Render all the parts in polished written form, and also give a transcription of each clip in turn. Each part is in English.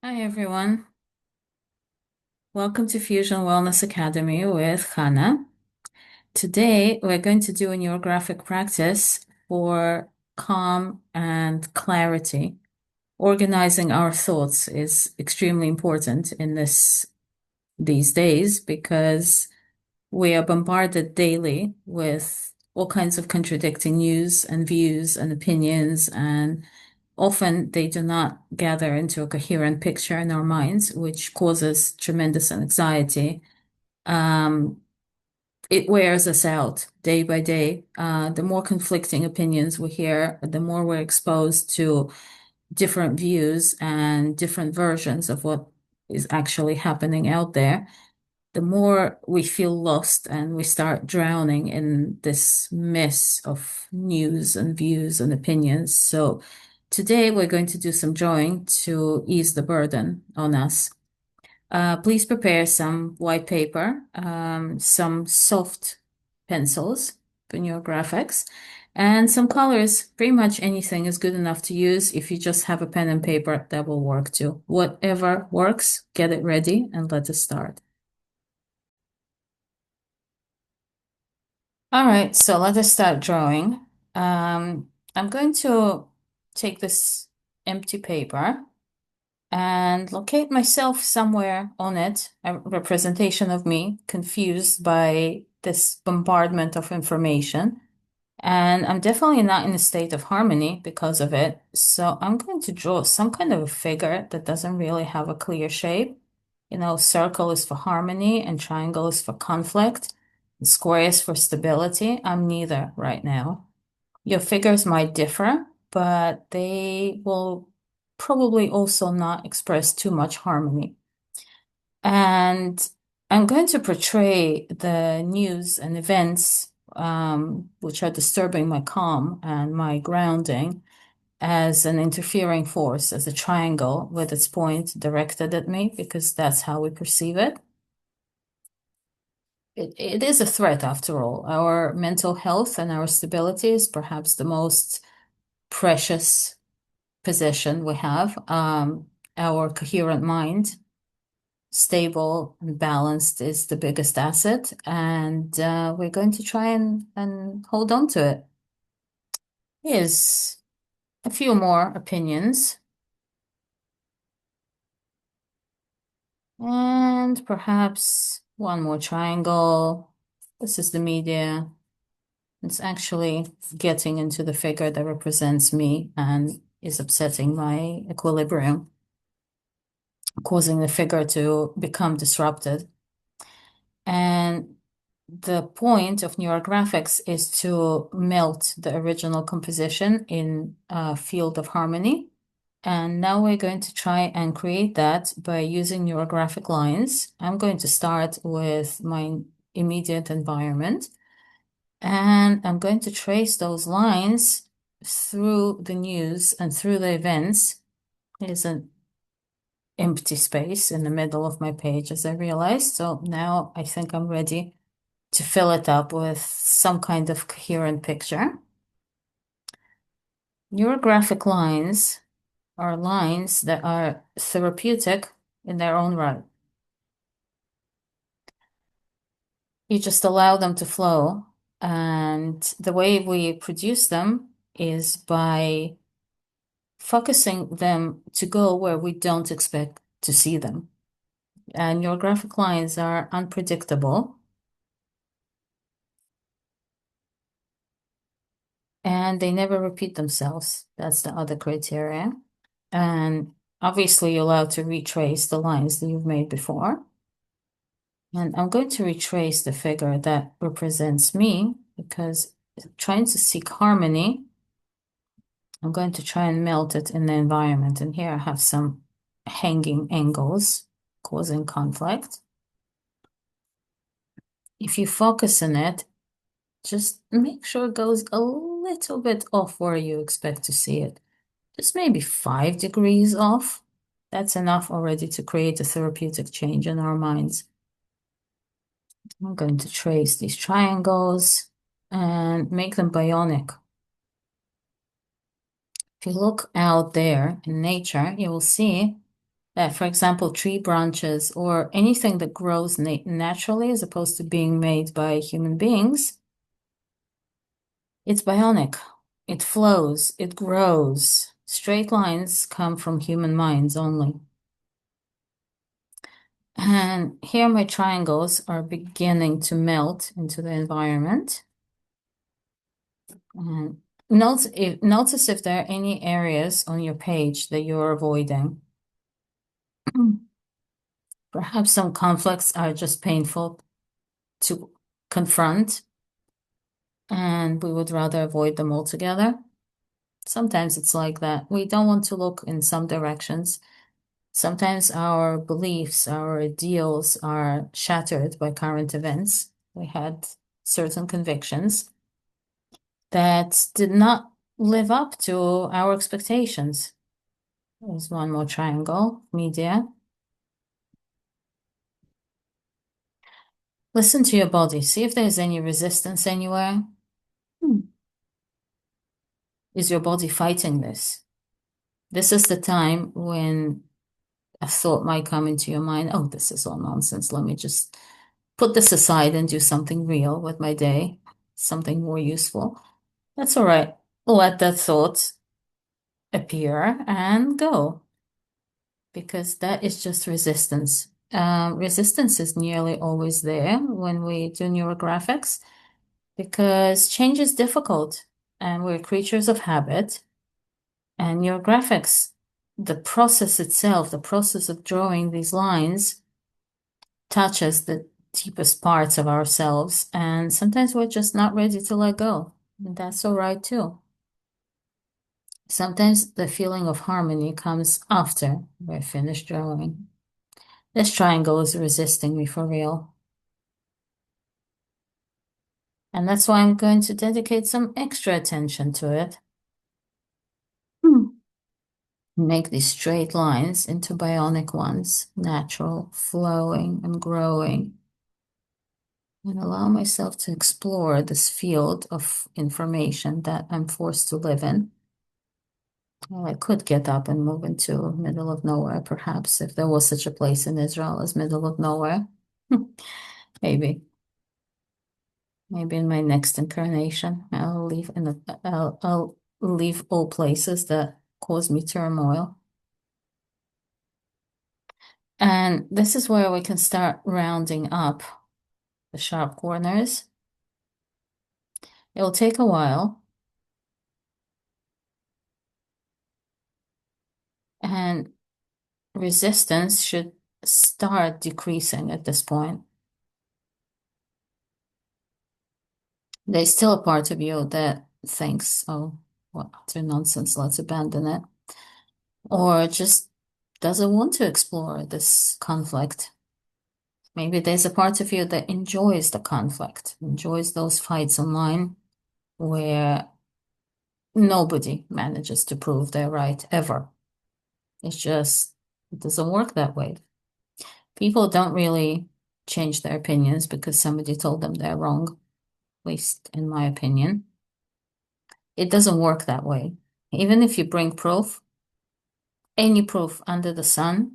Hi everyone. Welcome to Fusion Wellness Academy with Hannah. Today we're going to do a neurographic practice for calm and clarity. Organizing our thoughts is extremely important in these days because we are bombarded daily with all kinds of contradicting news and views and opinions, and often they do not gather into a coherent picture in our minds, which causes tremendous anxiety. Um, it wears us out day by day. The more conflicting opinions we hear, the more we're exposed to different views and different versions of what is actually happening out there, the more we feel lost and we start drowning in this mess of news and views and opinions. So today we're going to do some drawing to ease the burden on us. Please prepare some white paper, some soft pencils for your graphics, and some colors. Pretty much anything is good enough to use. If you just have a pen and paper, that will work too. Whatever works, get it ready and let us start. All right, so let us start drawing. I'm going to take this empty paper and locate myself somewhere on it, a representation of me, confused by this bombardment of information. And I'm definitely not in a state of harmony because of it. So I'm going to draw some kind of a figure that doesn't really have a clear shape. Circle is for harmony and triangle is for conflict. Square is for stability. I'm neither right now. Your figures might differ, but they will probably also not express too much harmony. And I'm going to portray the news and events, which are disturbing my calm and my grounding, as an interfering force, as a triangle with its point directed at me, because that's how we perceive it. It is a threat after all. Our mental health and our stability is perhaps the most precious possession we have. Our coherent mind, stable and balanced, is the biggest asset, and we're going to try and hold on to it. Here's a few more opinions, and perhaps one more triangle. This is the media. It's actually getting into the figure that represents me and is upsetting my equilibrium, causing the figure to become disrupted. And the point of neurographics is to melt the original composition in a field of harmony. And now we're going to try and create that by using neurographic lines. I'm going to start with my immediate environment, and I'm going to trace those lines through the news and through the events. There's an empty space in the middle of my page, as I realized. So now I think I'm ready to fill it up with some kind of coherent picture. Neurographic lines are lines that are therapeutic in their own right. You just allow them to flow, and the way we produce them is by focusing them to go where we don't expect to see them. And neurographic lines are unpredictable, and they never repeat themselves. That's the other criteria. And obviously, you're allowed to retrace the lines that you've made before. And I'm going to retrace the figure that represents me because trying to seek harmony, I'm going to try and melt it in the environment. And here I have some hanging angles causing conflict. If you focus on it, just make sure it goes a little bit off where you expect to see it. Just maybe 5 degrees off. That's enough already to create a therapeutic change in our minds. I'm going to trace these triangles and make them bionic. If you look out there in nature, you will see that, for example, tree branches or anything that grows naturally as opposed to being made by human beings, it's bionic. It flows, it grows. Straight lines come from human minds only. And here my triangles are beginning to melt into the environment. And notice if there are any areas on your page that you're avoiding. Perhaps some conflicts are just painful to confront, and we would rather avoid them altogether. Sometimes it's like that. We don't want to look in some directions. Sometimes our beliefs, our ideals are shattered by current events. We had certain convictions that did not live up to our expectations. There's one more triangle, media. Listen to your body. See if there's any resistance anywhere. Is your body fighting this? This is the time when a thought might come into your mind. Oh, this is all nonsense. Let me just put this aside and do something real with my day, something more useful. That's all right. Let that thought appear and go, because that is just resistance. Resistance is nearly always there when we do neurographics because change is difficult and we're creatures of habit. And neurographics, the process itself, the process of drawing these lines touches the deepest parts of ourselves. And sometimes we're just not ready to let go. And that's all right too. Sometimes the feeling of harmony comes after we're finished drawing. This triangle is resisting me for real. And that's why I'm going to dedicate some extra attention to it. Make these straight lines into bionic ones, natural, flowing, and growing. And allow myself to explore this field of information that I'm forced to live in. Well, I could get up and move into middle of nowhere, perhaps, if there was such a place in Israel as middle of nowhere. Maybe. Maybe in my next incarnation, I'll leave all places that cause me turmoil. And this is where we can start rounding up the sharp corners. It'll take a while. And resistance should start decreasing at this point. There's still a part of you that thinks, oh, what utter nonsense, let's abandon it. Or just doesn't want to explore this conflict. Maybe there's a part of you that enjoys the conflict, enjoys those fights online where nobody manages to prove they're right ever. It's just, it doesn't work that way. People don't really change their opinions because somebody told them they're wrong, at least in my opinion. It doesn't work that way. Even if you bring proof, any proof under the sun,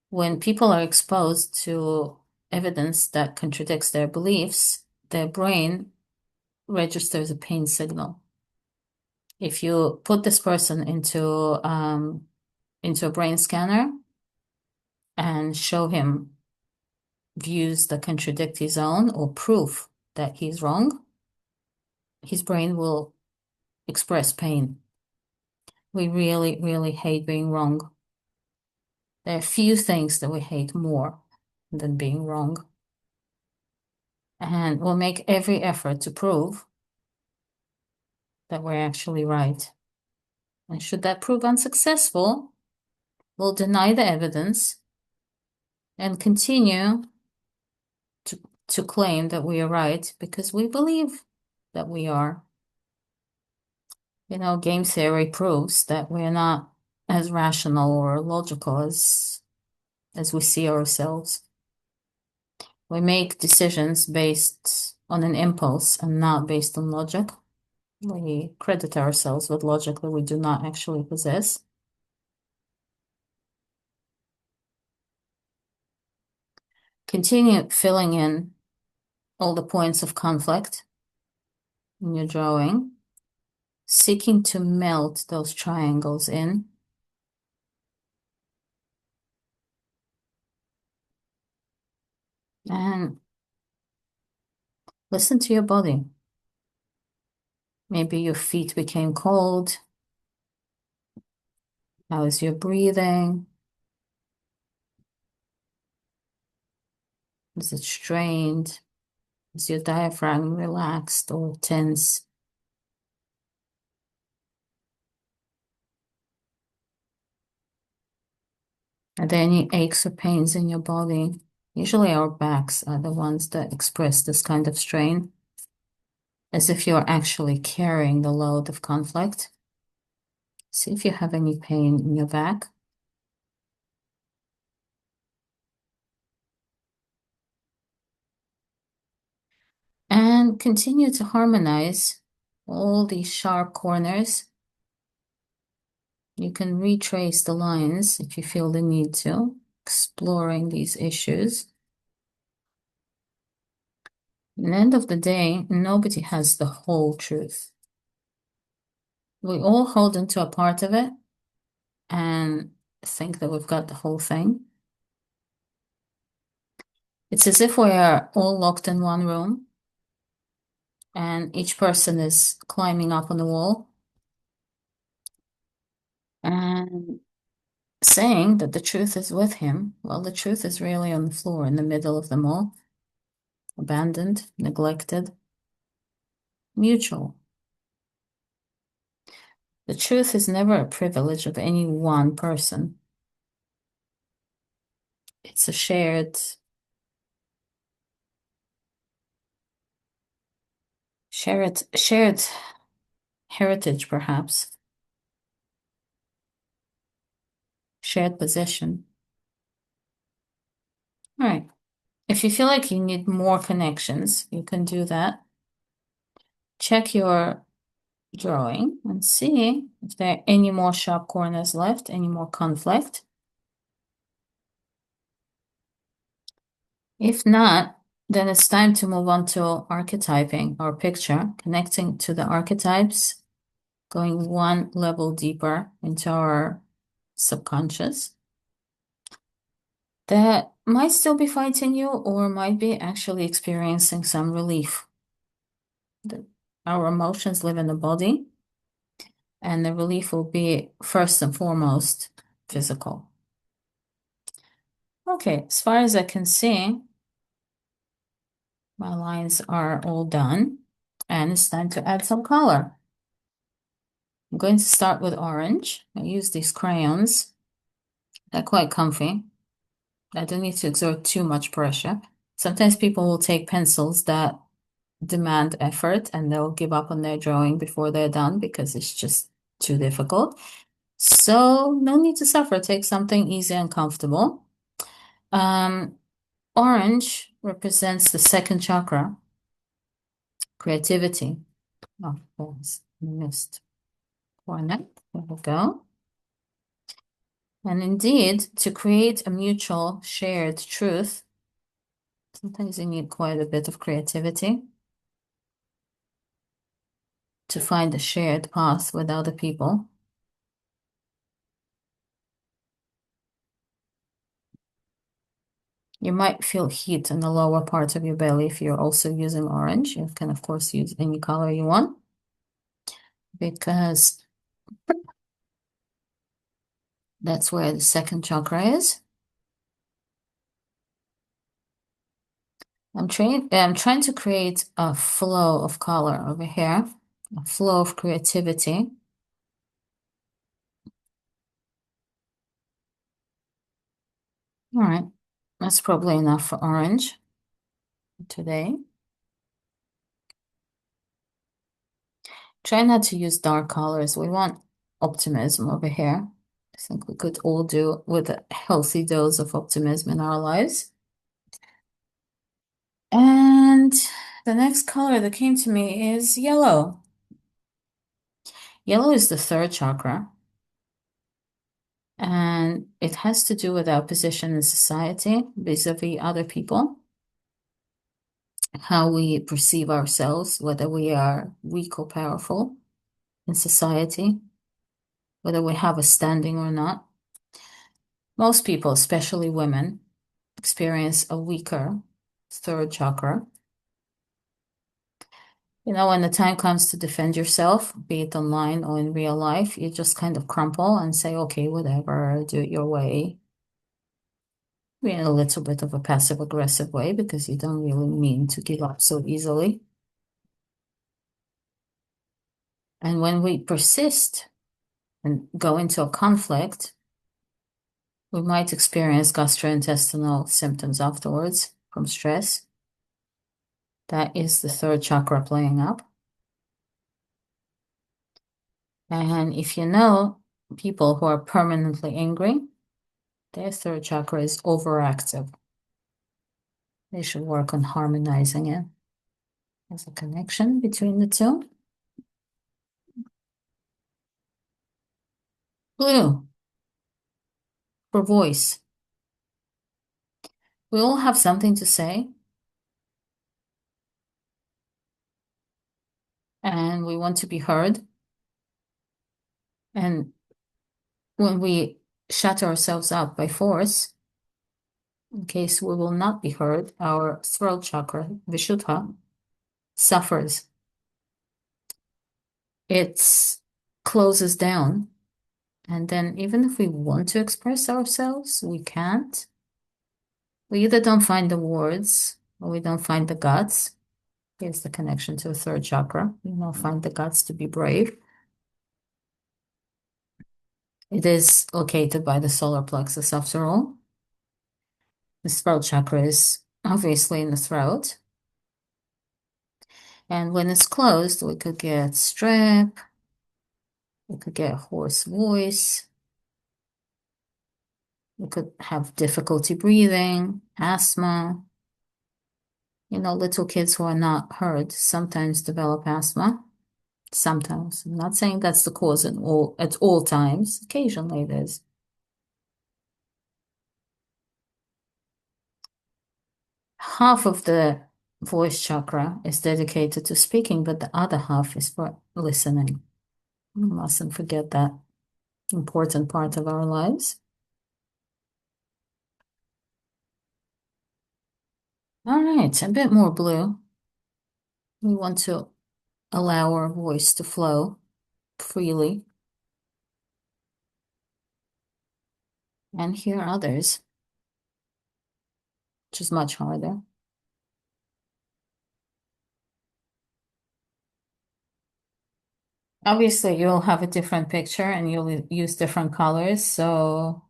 when people are exposed to evidence that contradicts their beliefs, their brain registers a pain signal. If you put this person into a brain scanner and show him views that contradict his own or proof that he's wrong, his brain will express pain. We really, really hate being wrong. There are few things that we hate more than being wrong. And we'll make every effort to prove that we're actually right. And should that prove unsuccessful, we'll deny the evidence and continue to claim that we are right because we believe that we are. You know, game theory proves that we're not as rational or logical as we see ourselves. We make decisions based on an impulse and not based on logic. We credit ourselves with logic that we do not actually possess. Continue filling in all the points of conflict in your drawing, seeking to melt those triangles in. And listen to your body. Maybe your feet became cold. How is your breathing? Is it strained? Is your diaphragm relaxed or tense? Are there any aches or pains in your body? Usually our backs are the ones that express this kind of strain, as if you're actually carrying the load of conflict. See if you have any pain in your back. And continue to harmonize all these sharp corners. You can retrace the lines if you feel the need to, exploring these issues. At the end of the day, nobody has the whole truth. We all hold into a part of it and think that we've got the whole thing. It's as if we are all locked in one room and each person is climbing up on the wall and saying that the truth is with him. Well, the truth is really on the floor in the middle of them all, abandoned, neglected, mutual. The truth is never a privilege of any one person. It's a shared heritage, perhaps, shared possession. All right. If you feel like you need more connections, you can do that. Check your drawing and see if there are any more sharp corners left, any more conflict. If not, then it's time to move on to archetyping our picture, connecting to the archetypes, going one level deeper into our subconscious. That might still be fighting you or might be actually experiencing some relief. Our emotions live in the body, and the relief will be first and foremost physical. Okay, as far as I can see, my lines are all done, and it's time to add some color. I'm going to start with orange. I use these crayons. They're quite comfy. I don't need to exert too much pressure. Sometimes people will take pencils that demand effort and they'll give up on their drawing before they're done because it's just too difficult. So no need to suffer. Take something easy and comfortable. Orange represents the second chakra, creativity. Oh, that's missed corner. There we go. And indeed, to create a mutual shared truth, sometimes you need quite a bit of creativity to find a shared path with other people. You might feel heat in the lower part of your belly if you're also using orange. You can, of course, use any color you want because that's where the second chakra is. I'm trying to create a flow of color over here, a flow of creativity. All right, that's probably enough for orange today. Try not to use dark colors. We want optimism over here. I think we could all do with a healthy dose of optimism in our lives. And the next color that came to me is yellow. Yellow is the third chakra. And it has to do with our position in society vis-a-vis other people, how we perceive ourselves, whether we are weak or powerful in society, whether we have a standing or not. Most people, especially women, experience a weaker third chakra. When the time comes to defend yourself, be it online or in real life, you just kind of crumple and say, okay, whatever, do it your way. In a little bit of a passive aggressive way because you don't really mean to give up so easily. And when we persist and go into a conflict, we might experience gastrointestinal symptoms afterwards from stress. That is the third chakra playing up. And if you know people who are permanently angry, their third chakra is overactive. They should work on harmonizing it. There's a connection between the two. Blue for voice. We all have something to say, and we want to be heard. And when we shut ourselves up by force, in case we will not be heard, our throat chakra, Vishuddha, suffers. It closes down. And then even if we want to express ourselves, we can't. We either don't find the words or we don't find the guts. Here's the connection to the third chakra. We don't find the guts to be brave. It is located by the solar plexus after all. The throat chakra is obviously in the throat. And when it's closed, we could get strep, we could get a hoarse voice, we could have difficulty breathing, asthma. Little kids who are not heard sometimes develop asthma. Sometimes. I'm not saying that's the cause at all times. Occasionally it is. Half of the voice chakra is dedicated to speaking, but the other half is for listening. We mustn't forget that important part of our lives. All right, a bit more blue. We want to allow our voice to flow freely and hear others, which is much harder. Obviously, you'll have a different picture and you'll use different colors, so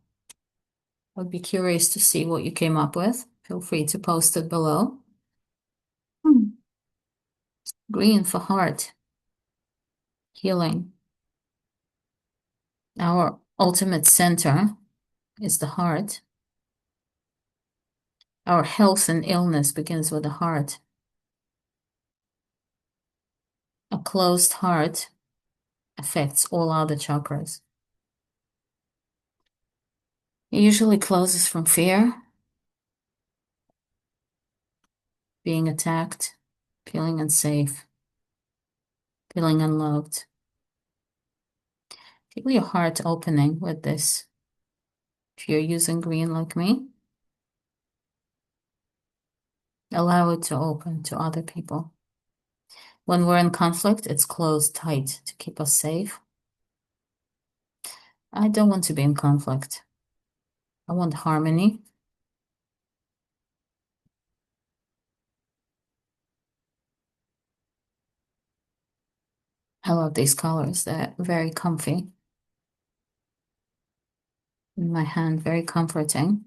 I'd be curious to see what you came up with. Feel free to post it below. Green for heart, healing. Our ultimate center is the heart. Our health and illness begins with the heart. A closed heart affects all other chakras. It usually closes from fear, being attacked, feeling unsafe, feeling unloved. Feel your heart opening with this. If you're using green like me, allow it to open to other people. When we're in conflict, it's closed tight to keep us safe. I don't want to be in conflict. I want harmony. I love these colors. They're very comfy. In my hand, very comforting.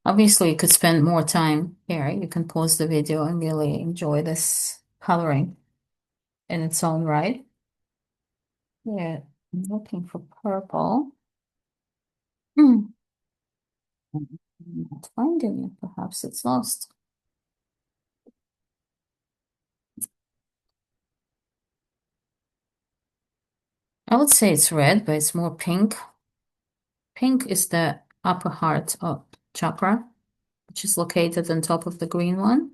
Obviously, you could spend more time here. You can pause the video and really enjoy this coloring in its own right. Yeah, I'm looking for purple. I'm not finding it. Perhaps it's lost. I would say it's red, but it's more pink. Pink is the upper heart of chakra, which is located on top of the green one.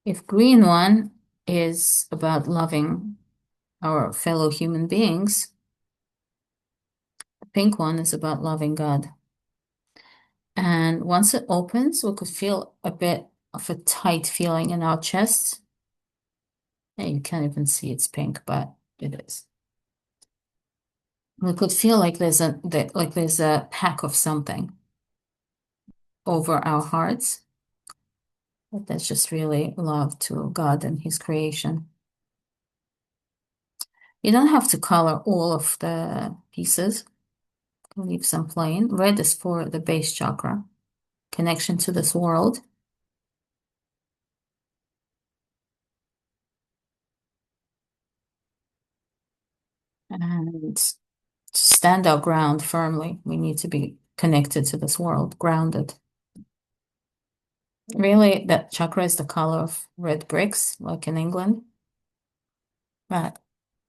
If green one is about loving our fellow human beings, the pink one is about loving God. And once it opens, we could feel a bit of a tight feeling in our chest. And you can't even see it's pink, but it is. We could feel like there's a pack of something over our hearts. But that's just really love to God and His creation. You don't have to color all of the pieces. Leave some plain. Red is for the base chakra, connection to this world. And to stand our ground firmly, we need to be connected to this world, grounded. Really, that chakra is the color of red bricks, like in England. But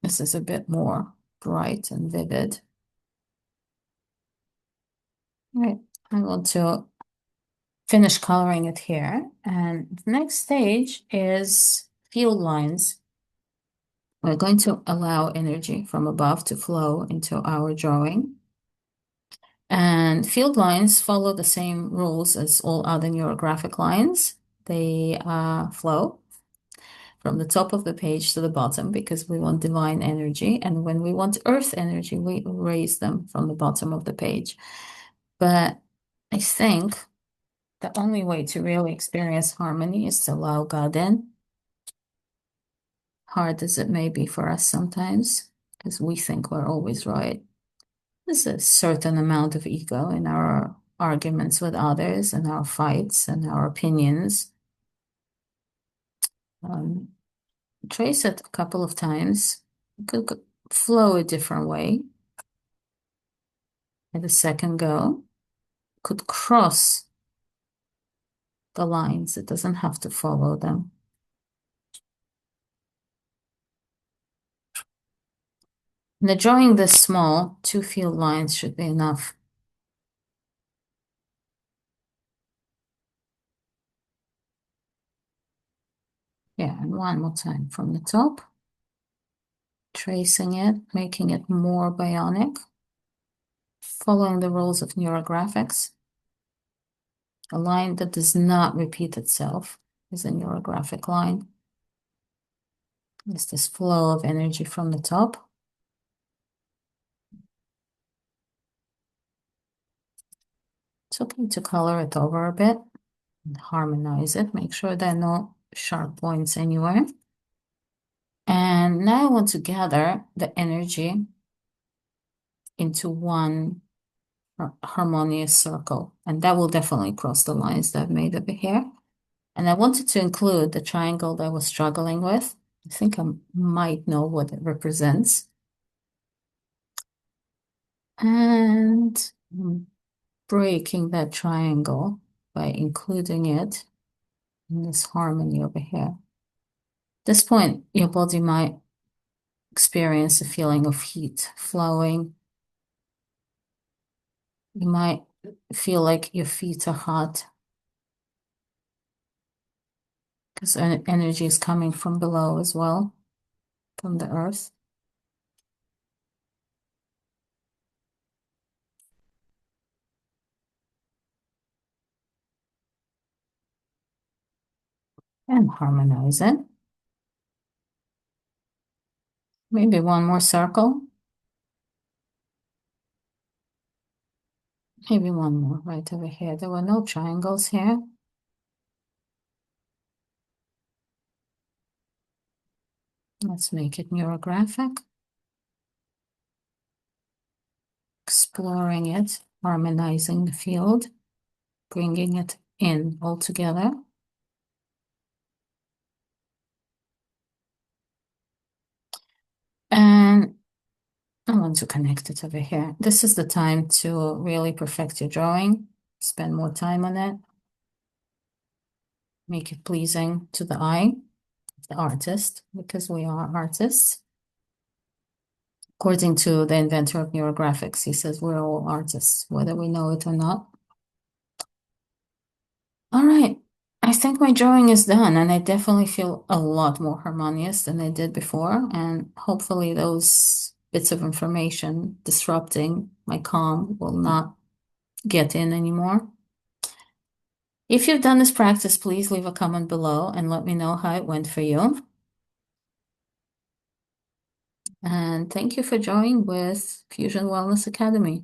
this is a bit more bright and vivid. Right, I'm going to finish coloring it here. And the next stage is field lines. We're going to allow energy from above to flow into our drawing. And field lines follow the same rules as all other neurographic lines. They flow from the top of the page to the bottom because we want divine energy. And when we want earth energy, we raise them from the bottom of the page. But I think the only way to really experience harmony is to allow God in, hard as it may be for us sometimes, because we think we're always right. There's a certain amount of ego in our arguments with others and our fights and our opinions. Trace it a couple of times. It could flow a different way. At the second go, could cross the lines. It doesn't have to follow them. In the drawing this small, 2 field lines should be enough. Yeah, and one more time from the top. Tracing it, making it more bionic. Following the rules of neurographics. A line that does not repeat itself is a neurographic line. It's this flow of energy from the top. It's okay to color it over a bit and harmonize it. Make sure there are no sharp points anywhere. And now I want to gather the energy into one harmonious circle. And that will definitely cross the lines that I've made over here. And I wanted to include the triangle that I was struggling with. I think I might know what it represents. And breaking that triangle by including it in this harmony over here. At this point, your body might experience a feeling of heat flowing. You might feel like your feet are hot because energy is coming from below as well, from the earth. And harmonize it. Maybe one more circle. Maybe one more right over here. There were no triangles here. Let's make it neurographic. Exploring it, harmonizing the field, bringing it in all together. And I want to connect it over here. This is the time to really perfect your drawing, spend more time on it, make it pleasing to the eye of the artist, because we are artists. According to the inventor of neurographics, he says we're all artists, whether we know it or not. All right. I think my drawing is done, and I definitely feel a lot more harmonious than I did before. And hopefully those bits of information disrupting my calm will not get in anymore. If you've done this practice, please leave a comment below and let me know how it went for you. And thank you for joining with Fusion Wellness Academy.